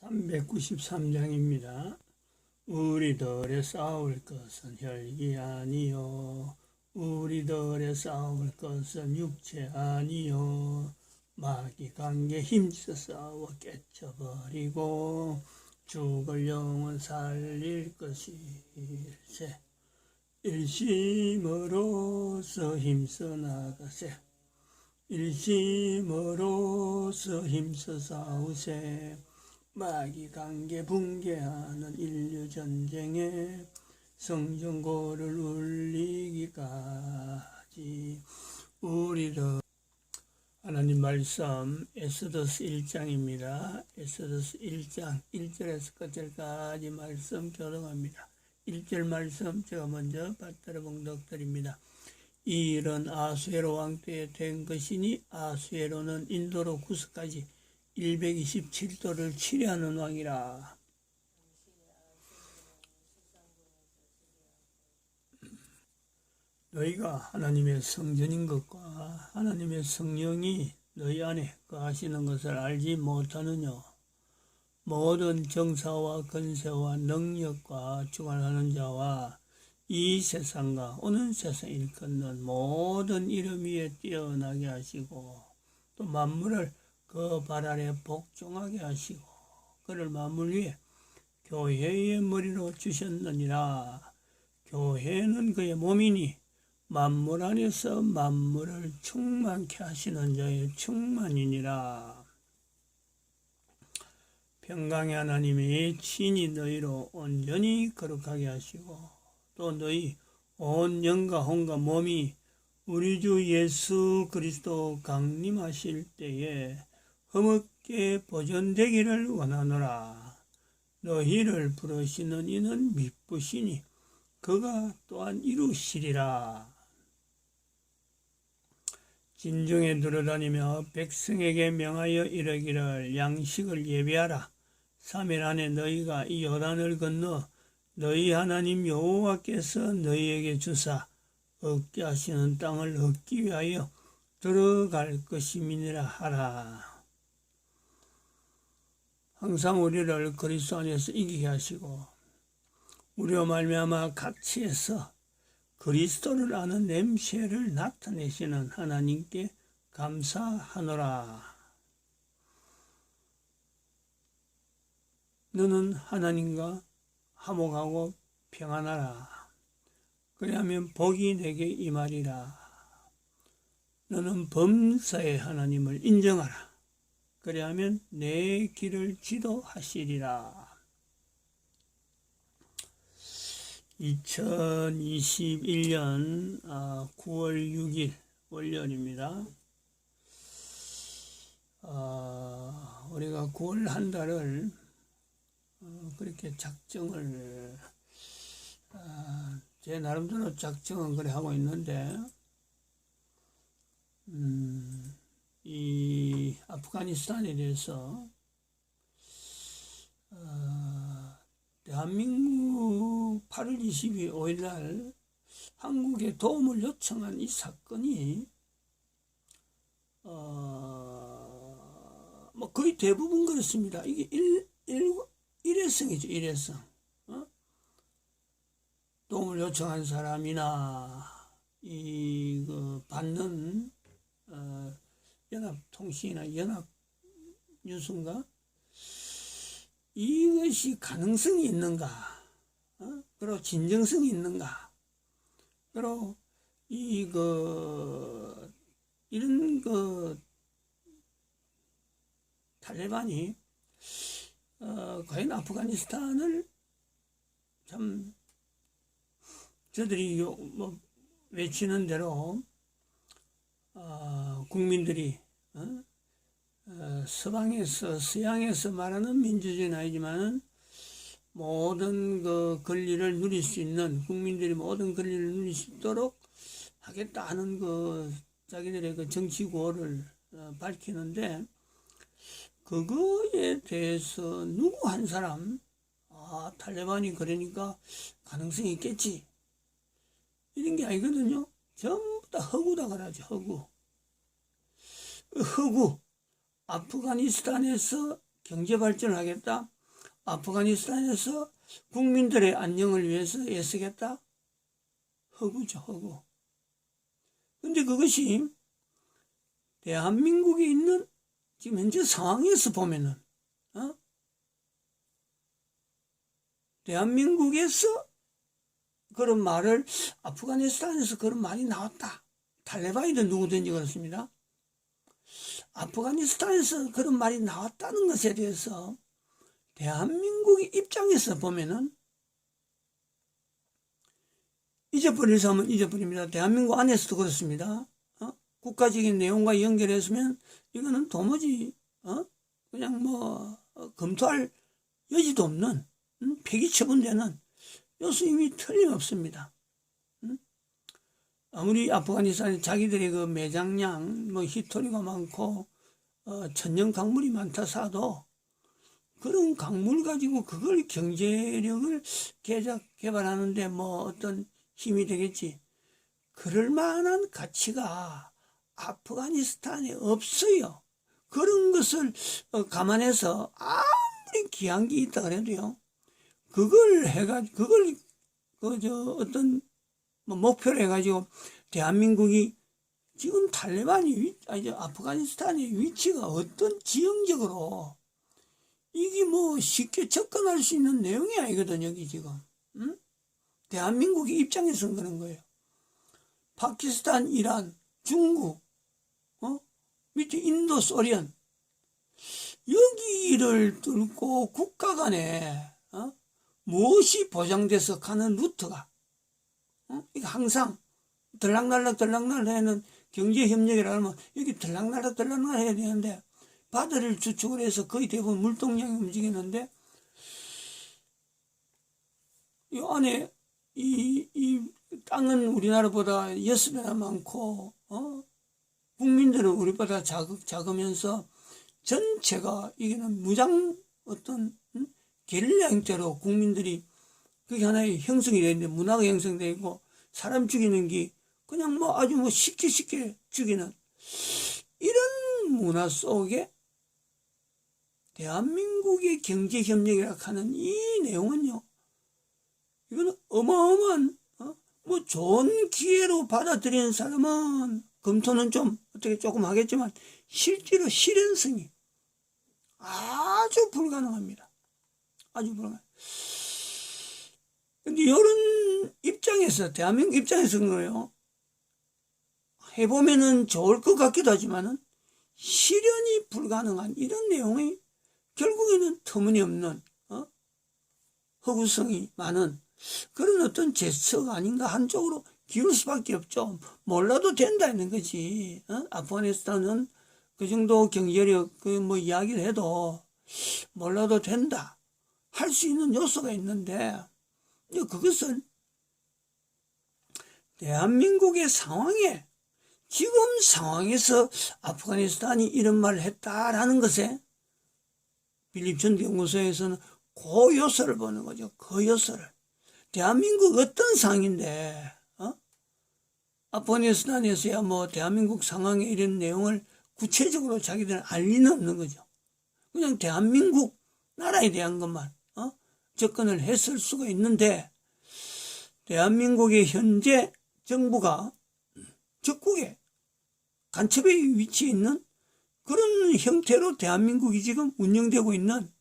393장입니다. 우리들의 싸울 것은 혈기 아니요 우리들의 싸울 것은 육체 아니요 마귀 관계 힘써 싸워 깨쳐버리고 죽을 영혼 살릴 것일세. 일심으로서 힘써 나가세. 일심으로서 힘써 싸우세. 마귀 관계 붕괴하는 인류 전쟁에 성전고를 울리기까지 우리를. 하나님 말씀 에스더스 1장입니다. 에스더스 1장 1절에서 끝절까지 말씀 교독합니다. 1절 말씀 제가 먼저 받들어 봉독드립니다. 이 일은 아수에로 왕 때에 된 것이니 아수에로는 인도로 구스까지 127도를 치려하는 왕이라. 너희가 하나님의 성전인 것과 하나님의 성령이 너희 안에 거하시는 것을 알지 못하느냐. 모든 정사와 권세와 능력과 주관하는 자와 이 세상과 오는 세상 일컫는 모든 이름 위에 뛰어나게 하시고 또 만물을 그 발 아래 복종하게 하시고 그를 만물 위에 교회의 머리로 주셨느니라. 교회는 그의 몸이니 만물 안에서 만물을 충만케 하시는 자의 충만이니라. 평강의 하나님이 친히 너희로 온전히 거룩하게 하시고 또 너희 온 영과 혼과 몸이 우리 주 예수 그리스도 강림하실 때에 흠없게 보존되기를 원하노라. 너희를 부르시는 이는 미쁘시니 그가 또한 이루시리라. 진중에 들어다니며 백성에게 명하여 이르기를 양식을 예비하라. 3일 안에 너희가 이 요단을 건너 너희 하나님 여호와께서 너희에게 주사 얻게 하시는 땅을 얻기 위하여 들어갈 것임이니라 하라. 항상 우리를 그리스도 안에서 이기게 하시고 우리와 말미암아 각지에서 그리스도를 아는 냄새를 나타내시는 하나님께 감사하노라. 너는 하나님과 화목하고 평안하라. 그리하면 복이 내게 임하리라. 너는 범사의 하나님을 인정하라. 그리하면 내 길을 지도하시리라. 2021년 9월 6일 월요일입니다. 우리가 9월 한 달을 그렇게 작정을 제 나름대로 작정은 그래 하고 있는데 이 아프가니스탄에 대해서 대한민국 8월 25일 날 한국에 도움을 요청한 이 사건이 뭐 거의 대부분 그렇습니다. 이게 일회성이죠. 일회성. 도움을 요청한 사람이나 그 받는 연합통신이나 연합뉴스인가 이것이 가능성이 있는가, 그리고 진정성이 있는가, 그리고 이런 탈레반이 과연 아프가니스탄을 참 저들이 외치는 대로 국민들이 서양에서 말하는 민주주의는 아니지만은 모든 그 권리를 누릴 수 있는 국민들이 모든 권리를 누릴 수 있도록 하겠다 하는 자기들의 그 정치 구호를 밝히는데 그거에 대해서 누구 한 사람 탈레반이 그러니까 가능성이 있겠지 이런 게 아니거든요. 전부 다 허구다 그러죠. 허구. 아프가니스탄에서 경제 발전을 하겠다. 아프가니스탄에서 국민들의 안녕을 위해서 애쓰겠다. 허구죠, 허구. 근데 그것이 대한민국에 있는 지금 현재 상황에서 보면은, 대한민국에서 그런 말을, 아프가니스탄에서 그런 말이 나왔다. 탈레반이든 누구든지 그렇습니다. 아프가니스탄에서 그런 말이 나왔다는 것에 대해서 대한민국의 입장에서 보면은 잊어버릴 사람은 잊어버립니다. 대한민국 안에서도 그렇습니다. 국가적인 내용과 연결했으면 이거는 도무지 그냥 검토할 여지도 없는 폐기 처분되는 요소임이 틀림없습니다. 아무리 아프가니스탄이 자기들의 그 매장량 히토리가 많고 천연 강물이 많다 사도 그런 강물 가지고 그걸 경제력을 개발하는데 어떤 힘이 되겠지. 그럴 만한 가치가 아프가니스탄에 없어요. 그런 것을 감안해서 아무리 귀한 게 있다 그래도요. 그걸 어떤 목표로 해가지고 대한민국이 지금 아프가니스탄의 위치가 어떤 지형적으로 이게 쉽게 접근할 수 있는 내용이 아니거든, 여기 지금. 대한민국의 입장에서는 그런 거예요. 파키스탄, 이란, 중국, 밑에 인도, 소련, 여기를 뚫고 국가 간에, 무엇이 보장돼서 가는 루트가, 이게 항상 들락날락 하는 경제협력이라면 여기 들락날락 해야 되는데, 바다를 주축으로 해서 거의 대부분 물동량이 움직이는데, 이 안에 이 땅은 우리나라보다 6배나 많고, 국민들은 우리보다 작으면서 전체가 이게는 무장 게릴라 형태로 국민들이 그게 하나의 형성이 되어 있는데 문화가 형성되어 있고 사람 죽이는 게 그냥 아주 쉽게 죽이는 이런 문화 속에 대한민국의 경제협력이라 하는 이 내용은요, 이거는 어마어마한, 좋은 기회로 받아들이는 사람은 검토는 조금 하겠지만, 실제로 실현성이 아주 불가능합니다. 아주 불가능. 근데 이런 입장에서, 대한민국 입장에서 그래요. 해보면은 좋을 것 같기도 하지만은, 실현이 불가능한 이런 내용이 결국에는 터무니없는, 허구성이 많은 그런 어떤 제스처가 아닌가 한쪽으로 기울 수밖에 없죠. 몰라도 된다는 거지. 아프가니스탄은 그 정도 경제력 이야기를 해도 몰라도 된다. 할 수 있는 요소가 있는데 그것은 대한민국의 상황에 지금 상황에서 아프가니스탄이 이런 말을 했다라는 것에 빌립천대 연구소에서는 그 요소를 보는 거죠. 그 요소를. 대한민국 어떤 상황인데, 아프가니스탄에서야 대한민국 상황의 이런 내용을 구체적으로 자기들은 알 리는 없는 거죠. 그냥 대한민국 나라에 대한 것만, 접근을 했을 수가 있는데, 대한민국의 현재 정부가 적국에 간첩에 위치해 있는 그런 형태로 대한민국이 지금 운영되고 있는,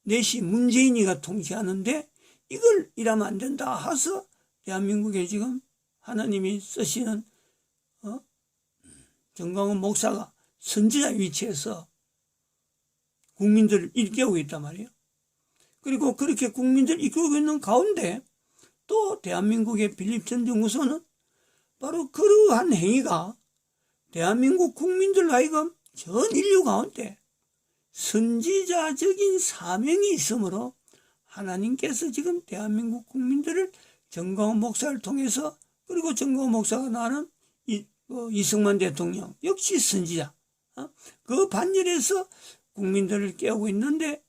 내시 문재인이가 통치하는데, 이걸 이러면 안 된다 해서 대한민국에 지금 하나님이 쓰시는 정광훈 목사가 선지자 위치에서 국민들을 일깨우고 있단 말이에요. 그리고 그렇게 국민들을 이끌고 있는 가운데 또 대한민국의 빌립천 연구소는 바로 그러한 행위가 대한민국 국민들 하여금 전 인류 가운데 선지자적인 사명이 있으므로 하나님께서 지금 대한민국 국민들을 정광훈 목사를 통해서 그리고 정광훈 목사가 나는 이승만 대통령 역시 선지자 그 반열에서 국민들을 깨우고 있는데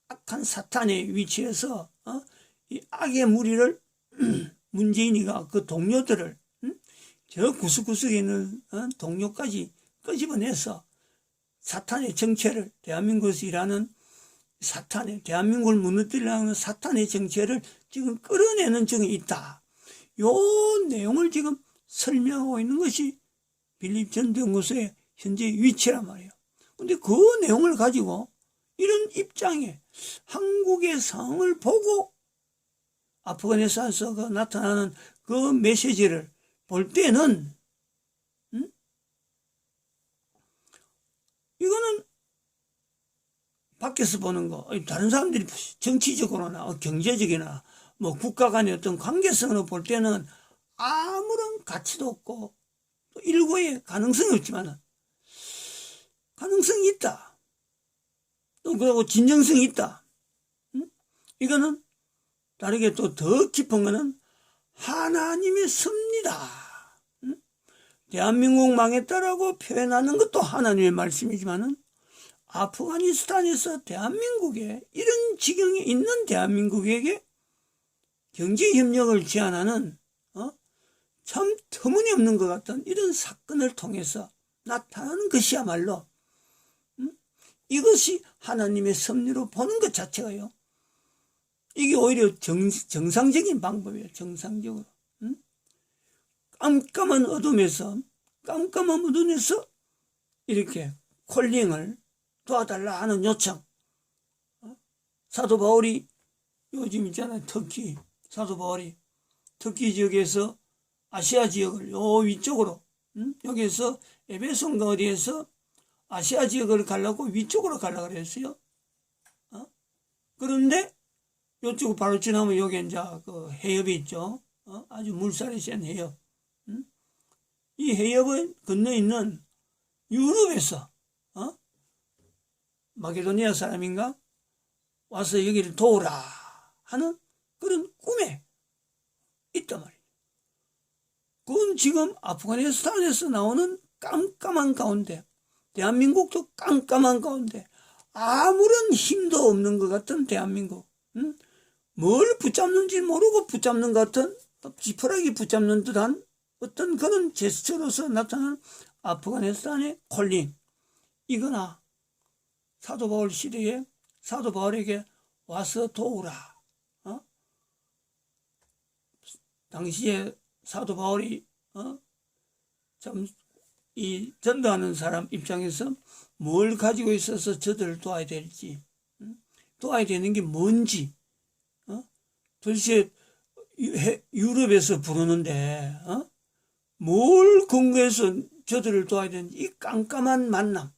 악한 사탄의 위치에서 이 악의 무리를 문재인이가 그 동료들을 저 구석구석에 있는 동료까지 끄집어내서 사탄의 정체를, 대한민국에서 일하는 사탄의, 대한민국을 무너뜨리려는 사탄의 정체를 지금 끌어내는 중에 있다. 요 내용을 지금 설명하고 있는 것이 빌립 전도연구소의 현재 위치란 말이에요. 근데 그 내용을 가지고 이런 입장에 한국의 상황을 보고 아프가니스탄에서 그 나타나는 그 메시지를 볼 때는 이거는 밖에서 보는 거, 다른 사람들이 정치적으로나 경제적이나 뭐 국가 간의 어떤 관계성으로 볼 때는 아무런 가치도 없고 또 일고의 가능성이 없지만 가능성이 있다. 또 그리고 진정성이 있다. 이거는 다르게 또 더 깊은 거는 하나님의 섭니다. 대한민국 망했다라고 표현하는 것도 하나님의 말씀이지만은 아프가니스탄에서 대한민국에 이런 지경에 있는 대한민국에게 경제협력을 제안하는 참 터무니없는 것 같은 이런 사건을 통해서 나타나는 것이야말로 이것이 하나님의 섭리로 보는 것 자체가요. 이게 오히려 정상적인 방법이에요. 정상적으로. 깜깜한 어둠에서 이렇게 콜링을 도와달라 하는 요청. 사도 바울이 요즘 있잖아요. 터키 사도 바울이 터키 지역에서 아시아 지역을 요 위쪽으로 여기에서 에베소인가 어디에서 아시아 지역을 가려고 위쪽으로 가려고 그랬어요. 그런데 요쪽 바로 지나면 여기 이제 그 해협이 있죠. 아주 물살이 센 해협. 이 해협을 건너 있는 유럽에서 마게도니아 사람인가 와서 여기를 도우라 하는 그런 꿈에 있단 말이에요. 그건 지금 아프가니스탄에서 나오는 깜깜한 가운데, 대한민국도 깜깜한 가운데 아무런 힘도 없는 것 같은 대한민국, 뭘 붙잡는지 모르고 붙잡는 것 같은 지푸라기 붙잡는 듯한 어떤 그런 제스처로서 나타나는 아프가니스탄의 콜링, 이거나 사도 바울 시대에 사도 바울에게 와서 도우라. 당시에 사도 바울이 참 이 전도하는 사람 입장에서 뭘 가지고 있어서 저들을 도와야 될지, 도와야 되는 게 뭔지, 도대체 유럽에서 부르는데 뭘 근거해서 저들을 도와야 되는지, 이 깜깜한 만남,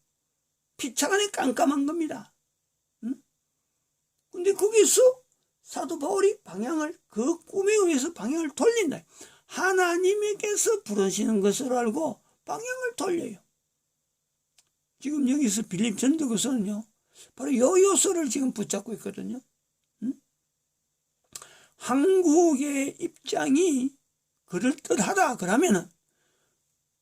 피차간에 깜깜한 겁니다. 근데 거기서 사도 바울이 방향을, 그 꿈에 의해서 방향을 돌린다. 하나님에게서 부르시는 것을 알고 방향을 돌려요. 지금 여기서 빌립 전도서는요, 바로 이 요소를 지금 붙잡고 있거든요. 한국의 입장이 그럴듯하다 그러면은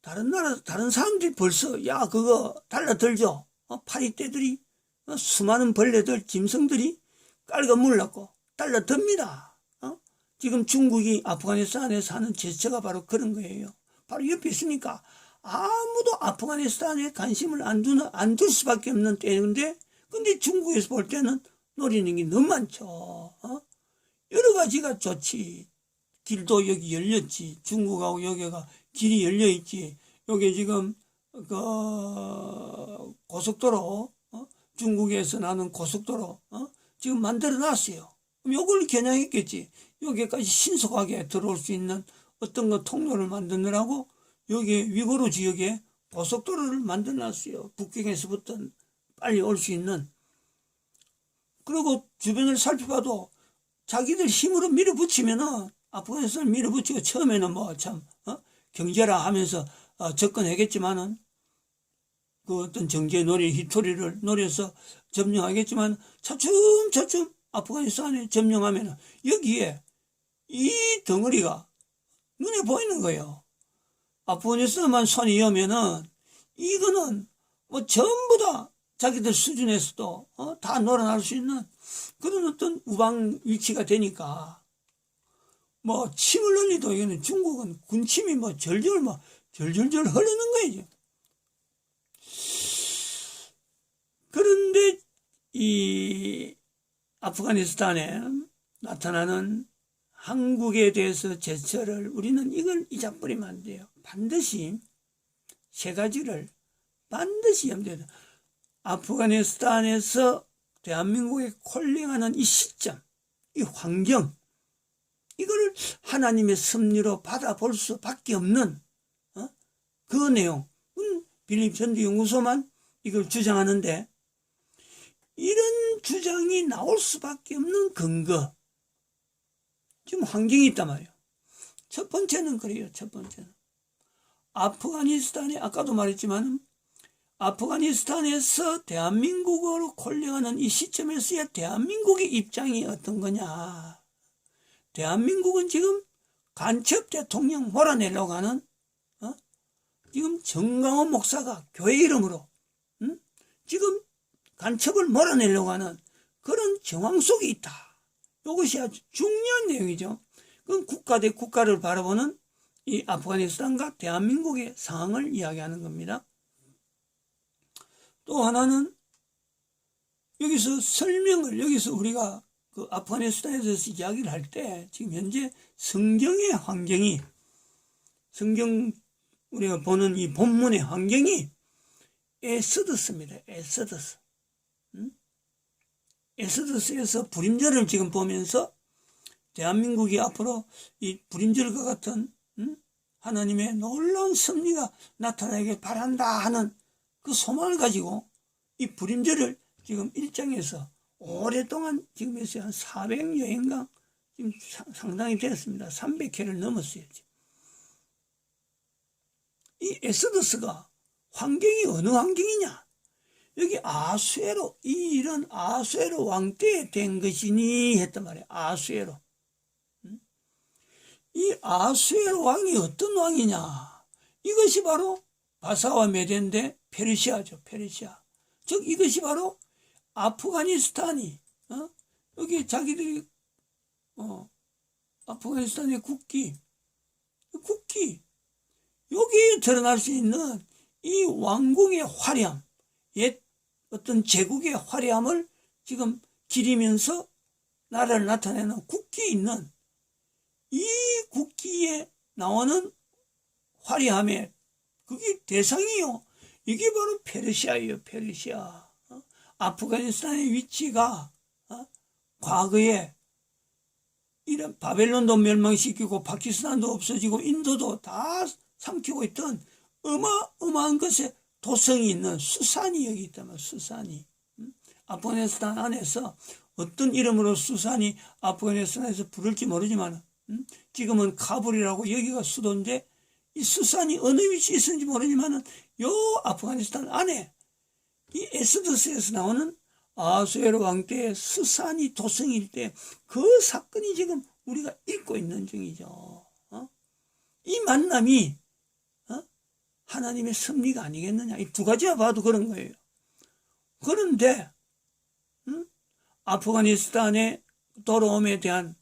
다른 나라, 다른 사람들이 벌써 야 그거 달라들죠. 파리떼들이, 수많은 벌레들, 짐승들이 깔고 물렀고 달라듭니다. 지금 중국이 아프가니스탄에서 하는 제스처가 바로 그런 거예요. 바로 옆에 있으니까 아무도 아프가니스탄에 관심을 안 둘 수밖에 없는 때인데, 근데 중국에서 볼 때는 노리는 게 너무 많죠. 여러 가지가 좋지. 길도 여기 열렸지. 중국하고 여기가 길이 열려 있지. 여기 지금 그 고속도로, 중국에서 나는 고속도로 지금 만들어 놨어요. 그럼 요걸 겨냥했겠지. 여기까지 신속하게 들어올 수 있는 어떤 거 통로를 만드느라고 여기 위고르 지역에 고속도로를 만들어 놨어요. 북경에서부터 빨리 올 수 있는. 그리고 주변을 살펴봐도 자기들 힘으로 밀어붙이면은, 아프가니스탄을 밀어붙이고 처음에는 뭐 참 경제라 하면서 접근하겠지만은, 그 어떤 정제 놀이, 히토리를 노려서 점령하겠지만, 차츰차츰 아프가니스탄에 점령하면은 여기에 이 덩어리가 눈에 보이는 거예요. 아프가니스탄만 손이 오면은 이거는 뭐 전부 다 자기들 수준에서도 다 놀아날 수 있는 그런 어떤 우방 위치가 되니까, 뭐 침을 흘리도 이거는 중국은 군침이 뭐 절절 흐르는 거예요. 그런데 이 아프가니스탄에 나타나는 한국에 대해서 제철을 우리는 이걸 잊어버리면 안 돼요. 반드시 세 가지를 반드시 염두에 둬요. 아프가니스탄에서 대한민국에 콜링하는 이 시점, 이 환경, 이거를 하나님의 섭리로 받아볼 수밖에 없는 그 내용. 빌립 전도연구소만 이걸 주장하는데 이런 주장이 나올 수밖에 없는 근거. 지금 환경이 있단 말이에요. 첫 번째는 그래요. 첫 번째는 아프가니스탄에 아까도 말했지만 아프가니스탄에서 대한민국으로 콜링하는 이 시점에서야 대한민국의 입장이 어떤 거냐. 대한민국은 지금 간첩 대통령 몰아내려고 하는 지금 정강원 목사가 교회 이름으로 지금 간첩을 몰아내려고 하는 그런 정황 속에 있다. 이것이 아주 중요한 내용이죠. 그건 국가 대 국가를 바라보는 이 아프가니스탄과 대한민국의 상황을 이야기하는 겁니다. 또 하나는 여기서 설명을 여기서 우리가 그 아프가니스탄에 대해서 이야기를 할 때 지금 현재 성경의 환경이 성경 우리가 보는 이 본문의 환경이 에스더스입니다. 에스더스. 에스더스에서 불임절을 지금 보면서 대한민국이 앞으로 이 불임절과 같은 하나님의 놀라운 섭리가 나타나길 바란다 하는 그 소망을 가지고 이 불임절을 지금 1장에서 오랫동안 지금 한 400여인가 지금 상당히 되었습니다. 300회를 넘었어요. 이 에스더스가 환경이 어느 환경이냐? 여기 아수에로, 이 일은 아수에로 왕 때에 된 것이니 했단 말이에요. 아수에로. 이 아수에로 왕이 어떤 왕이냐? 이것이 바로 바사와 메대인데 페르시아죠. 페르시아. 즉 이것이 바로 아프가니스탄이 여기 자기들이 아프가니스탄의 국기 여기에 드러날 수 있는 이 왕궁의 화려함, 옛 어떤 제국의 화려함을 지금 기리면서 나라를 나타내는 국기에 있는 이 국기에 나오는 화려함의 그게 대상이요. 이게 바로 페르시아예요. 페르시아. 아프가니스탄의 위치가 과거에 이런 바벨론도 멸망시키고 파키스탄도 없어지고 인도도 다 삼키고 있던 어마어마한 것에 도성이 있는 수산이 여기 있다면 수산이 아프가니스탄 안에서 어떤 이름으로 수산이 아프가니스탄에서 부를지 모르지만 지금은 카불이라고 여기가 수도인데 이 수산이 어느 위치에 있는지 모르지만 요 아프가니스탄 안에 이 에스더스에서 나오는 아수에로 왕 때의 수산이 도성일 때 그 사건이 지금 우리가 읽고 있는 중이죠. 이 만남이 하나님의 섭리가 아니겠느냐. 이 두 가지만 봐도 그런 거예요. 그런데 아프가니스탄의 돌아옴에 대한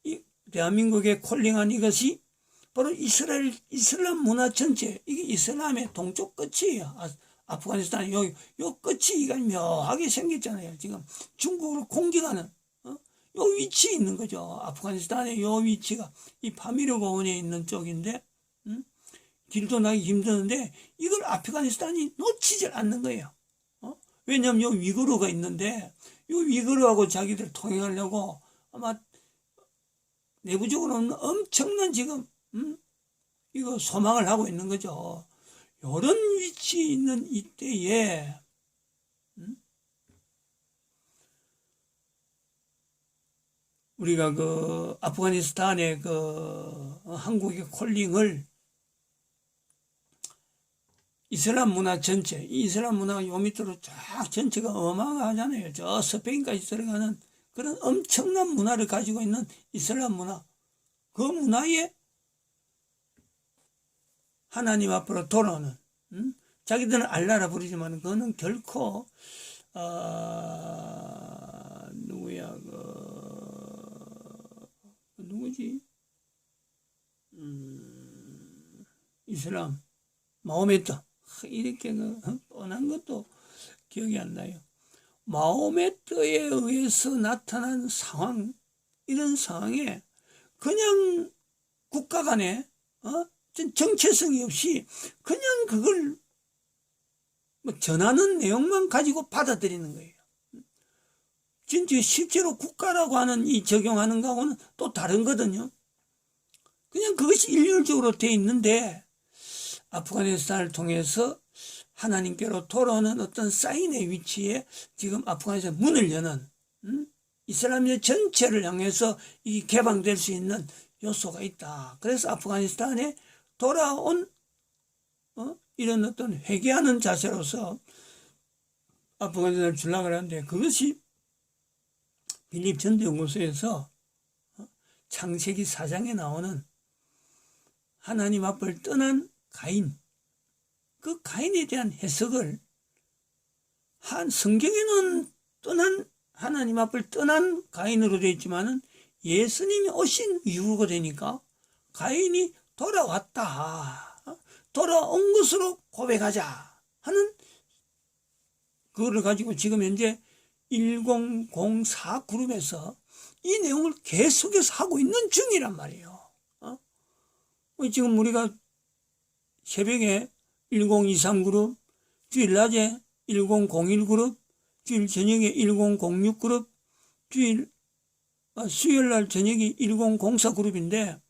이 대한민국의 콜링한 이것이 바로 이슬람 문화 전체, 이게 이슬람의 동쪽 끝이에요. 아프가니스탄 요 끝이 이가 묘하게 생겼잖아요. 지금 중국을 공격하는 요 위치에 있는 거죠. 아프가니스탄의 요 위치가 이 파미르 고원에 있는 쪽인데 길도 나기 힘드는데 이걸 아프가니스탄이 놓치질 않는 거예요. 왜냐하면 요 위구르가 있는데 요 위구르하고 자기들 통행하려고 아마 내부적으로는 엄청난 지금 이거 소망을 하고 있는 거죠. 이런 위치에 있는 이때에 우리가 그 아프가니스탄의 그 한국의 콜링을 이슬람 문화 전체, 이 이슬람 문화가 요 밑으로 쫙 전체가 어마어마하잖아요. 저 스페인까지 들어가는 그런 엄청난 문화를 가지고 있는 이슬람 문화, 그 문화에 하나님 앞으로 돌아오는 자기들은 알라라 부르지만 그거는 결코 누구야 누구지 이슬람 마호메트 이렇게 뻔한 것도 기억이 안 나요. 마호메트에 의해서 나타난 상황, 이런 상황에 그냥 국가 간에 정체성이 없이 그냥 그걸 전하는 내용만 가지고 받아들이는 거예요. 진짜 실제로 국가라고 하는 이 적용하는 거하고는 또 다른거든요. 그냥 그것이 일률적으로 돼 있는데 아프가니스탄을 통해서 하나님께로 돌아오는 어떤 사인의 위치에 지금 아프가니스탄 문을 여는 이슬람교 전체를 향해서 이 개방될 수 있는 요소가 있다. 그래서 아프가니스탄에 돌아온 이런 어떤 회개하는 자세로서 아프가니스탄을 주려고 하는데, 그것이 빌립 전도연구소에서 창세기 4장에 나오는 하나님 앞을 떠난 가인, 그 가인에 대한 해석을 성경에는 하나님 앞을 떠난 가인으로 되어 있지만은 예수님이 오신 이후가 되니까 가인이 돌아왔다, 돌아온 것으로 고백하자 하는 그거를 가지고 지금 현재 1004 그룹에서 이 내용을 계속해서 하고 있는 중이란 말이에요. 지금 우리가 새벽에 1023 그룹, 주일 낮에 1001 그룹, 주일 저녁에 1006 그룹, 수요일날 저녁에 1004 그룹인데,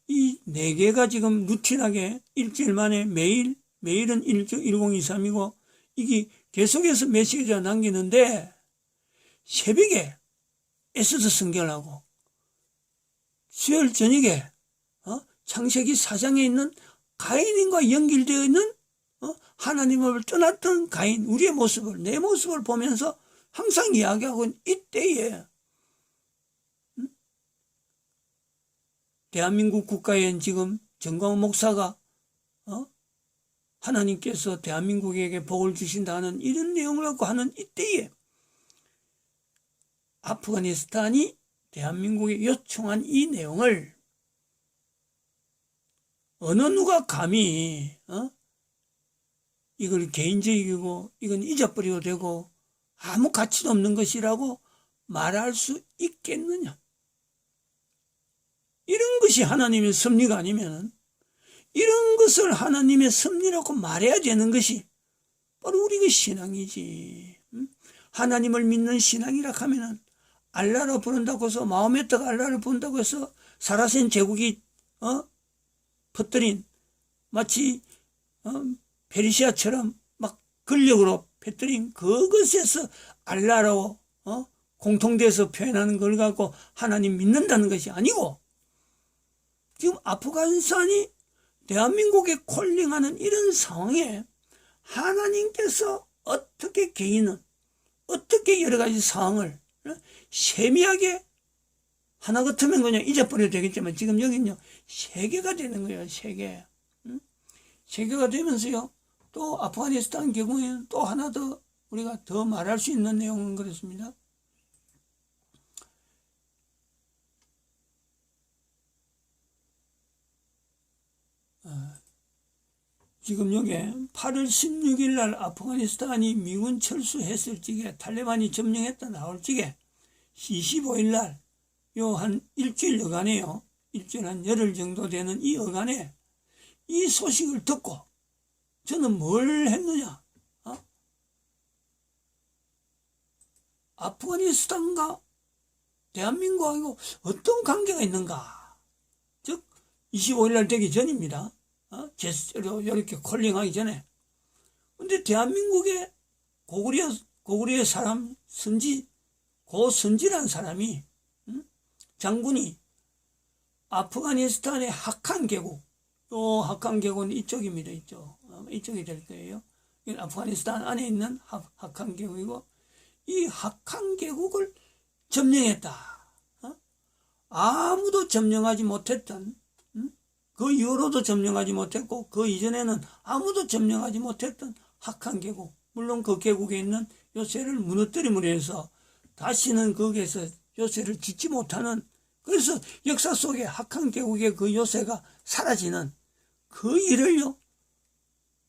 이 4개가 지금 루틴하게 일주일 만에 매일은 1023이고 이게 계속해서 메시지가 남기는데, 새벽에 에스더 성경을 하고 수요일 저녁에 창세기 4장에 있는 가인과 연결되어 있는 하나님을 떠났던 가인, 우리의 모습을, 내 모습을 보면서 항상 이야기하고 이때에 대한민국 국가에 지금 정광훈 목사가 하나님께서 대한민국에게 복을 주신다는 이런 내용을 갖고 하는 이때에 아프가니스탄이 대한민국에 요청한 이 내용을 어느 누가 감히 이걸 개인적이고 이건 잊어버리고 되고 아무 가치도 없는 것이라고 말할 수 있겠느냐. 이런 것이 하나님의 섭리가 아니면 이런 것을 하나님의 섭리라고 말해야 되는 것이 바로 우리의 신앙이지. 하나님을 믿는 신앙이라 하면은 알라로 부른다고 해서 마호메트가 알라를 부른다고 해서 사라센 제국이 퍼뜨린 마치 페르시아처럼 막 권력으로 퍼뜨린 그것에서 알라라고 공통돼서 표현하는 걸 갖고 하나님 믿는다는 것이 아니고, 지금 아프가니스탄이 대한민국에 콜링하는 이런 상황에 하나님께서 어떻게 개인은 어떻게 여러 가지 상황을 세미하게 하나 같으면 그냥 잊어버려도 되겠지만 지금 여기는요 세계가 되는 거예요. 세계. 세계가 되면서요 또 아프가니스탄 경우에는 또 하나 더 우리가 더 말할 수 있는 내용은 그렇습니다. 지금 여기 8월 16일 날 아프가니스탄이 미군 철수했을 적에 탈레반이 점령했다 나올 적에 25일 날 요 한 일주일 여간에요. 일주일 한 열흘 정도 되는 이 여간에 이 소식을 듣고 저는 뭘 했느냐? 아프가니스탄과 대한민국하고 어떤 관계가 있는가? 즉 25일 날 되기 전입니다. 이렇게 콜링하기 전에. 근데 대한민국의 고구려의 사람 고선지라는 사람이 장군이 아프가니스탄의 하칸 계곡, 또 하칸 계곡은 이쪽입니다. 이쪽이 될 거예요. 아프가니스탄 안에 있는 하칸 계곡이고, 이 하칸 계곡을 점령했다. 아무도 점령하지 못했던, 그 이후로도 점령하지 못했고 그 이전에는 아무도 점령하지 못했던 하칸 계곡, 물론 그 계곡에 있는 요새를 무너뜨림으로 해서 다시는 거기에서 요새를 짓지 못하는, 그래서 역사 속에 하칸 계곡의 그 요새가 사라지는 그 일을요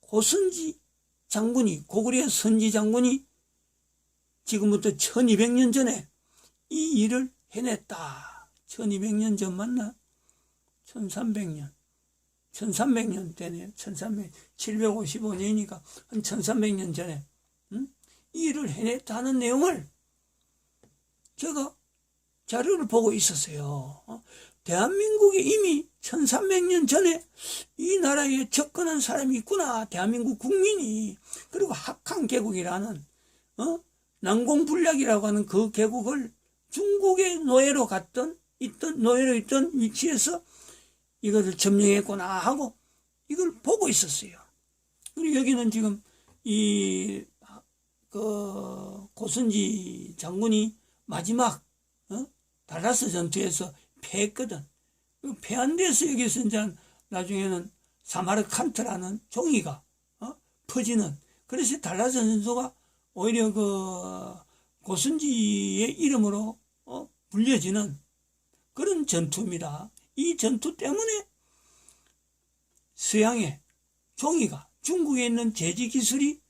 고선지 장군이, 고구려 선지 장군이 지금부터 1200년 전에 이 일을 해냈다. 1200년 전 맞나? 1300년. 1300년 되네. 1300, 755년이니까 한 1300년 전에 이 일을 해냈다는 내용을 제가 자료를 보고 있었어요. 대한민국에 이미 1300년 전에 이 나라에 접근한 사람이 있구나. 대한민국 국민이. 그리고 학항 계곡이라는 난공불락이라고 하는 그 계곡을 중국의 노예로 있던 위치에서 이것을 점령했구나 하고 이걸 보고 있었어요. 그리고 여기는 지금 고선지 장군이 마지막 달라스 전투에서 패했거든. 패한 데서 여기서 이제 나중에는 사마르칸트라는 종이가 퍼지는, 그래서 달라스 전투가 오히려 고선지의 이름으로 불려지는 그런 전투입니다. 이 전투 때문에 서양의 종이가, 중국에 있는 제지 기술이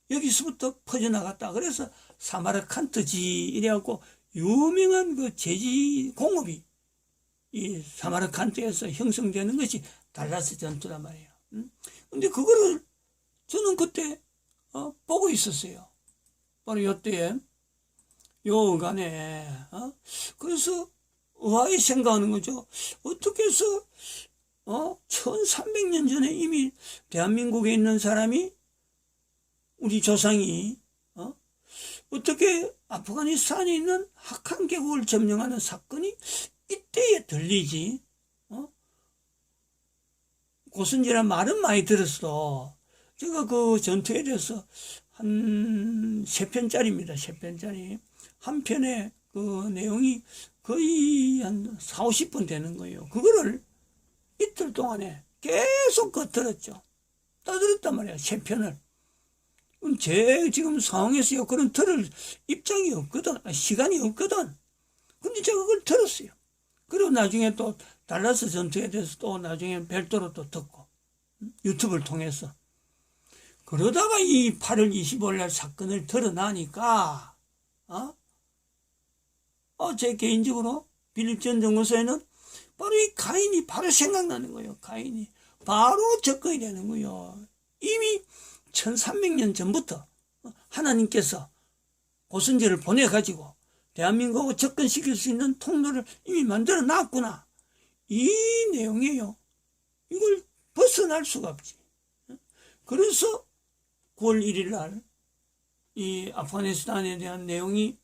여기서부터 퍼져나갔다. 그래서 사마르칸트지 이래갖고 유명한 그 제지 공업이 이 사마르칸트에서 형성되는 것이 달라스 전투란 말이에요. 근데 그거를 저는 그때 보고 있었어요. 바로 요때에 요간에 그래서 의아하게 생각하는 거죠. 어떻게 해서 1300년 전에 이미 대한민국에 있는 사람이, 우리 조상이 어떻게 아프가니스탄에 있는 학한 계곡을 점령하는 사건이 이때에 들리지? 고선지란 말은 많이 들었어. 제가 그 전투에 대해서 한 3편짜리입니다. 3편짜리. 한 편에 그 내용이 거의 한 4, 50분 되는 거예요. 그거를 이틀 동안에 계속 들었죠. 다 들었단 말이야, 3편을. 제 지금 상황에서요, 그런 들을 입장이 없거든. 시간이 없거든. 근데 제가 그걸 들었어요. 그리고 나중에 또 달라스 전투에 대해서 또 나중에 별도로 또 듣고, 유튜브를 통해서. 그러다가 이 8월 25일 날 사건을 드러나니까, 제 개인적으로 빌립전 정거소에는 바로 이 가인이 바로 생각나는 거예요. 가인이 바로 접근이 되는 거예요. 이미 1300년 전부터 하나님께서 고선지를 보내가지고 대한민국을 접근시킬 수 있는 통로를 이미 만들어 놨구나. 이 내용이에요. 이걸 벗어날 수가 없지. 그래서 9월 1일 날 이 아프가니스탄에 대한 내용이,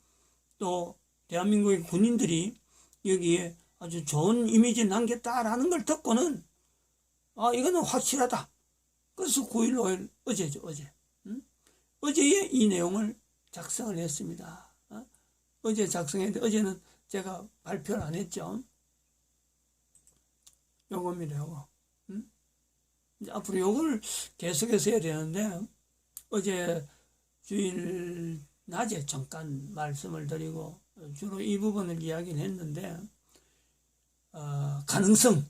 또 대한민국의 군인들이 여기에 아주 좋은 이미지 남겼다라는 걸 듣고는 이거는 확실하다. 그래서 9일, 5일, 어제죠, 어제. 어제에 이 내용을 작성을 했습니다. 어제 작성했는데, 어제는 제가 발표를 안 했죠. 요겁니다, 요거. 이제 앞으로 요걸 계속해서 해야 되는데, 어제 주일 낮에 잠깐 말씀을 드리고, 주로 이 부분을 이야기를 했는데, 가능성,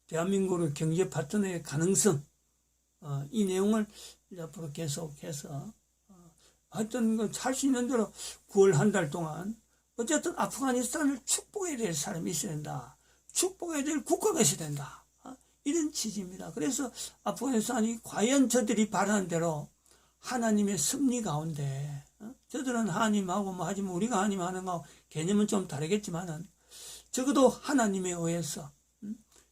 대한민국의 경제 파트너의 가능성, 이 내용을 앞으로 계속해서 하여튼 할 수 있는 대로 9월 한 달 동안 어쨌든 아프가니스탄을 축복해야 될 사람이 있어야 된다. 축복해야 될 국가가 있어야 된다. 이런 취지입니다. 그래서 아프가니스탄이 과연 저들이 바라는 대로 하나님의 섭리 가운데, 저들은 하나님하고 뭐 하지만 우리가 하나님 하는 거 개념은 좀 다르겠지만은 적어도 하나님에 의해서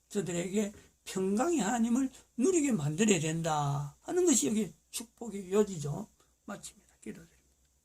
저들에게 평강의 하나님을 누리게 만들어야 된다 하는 것이 여기 축복의 요지죠. 마칩니다. 기도드립니다.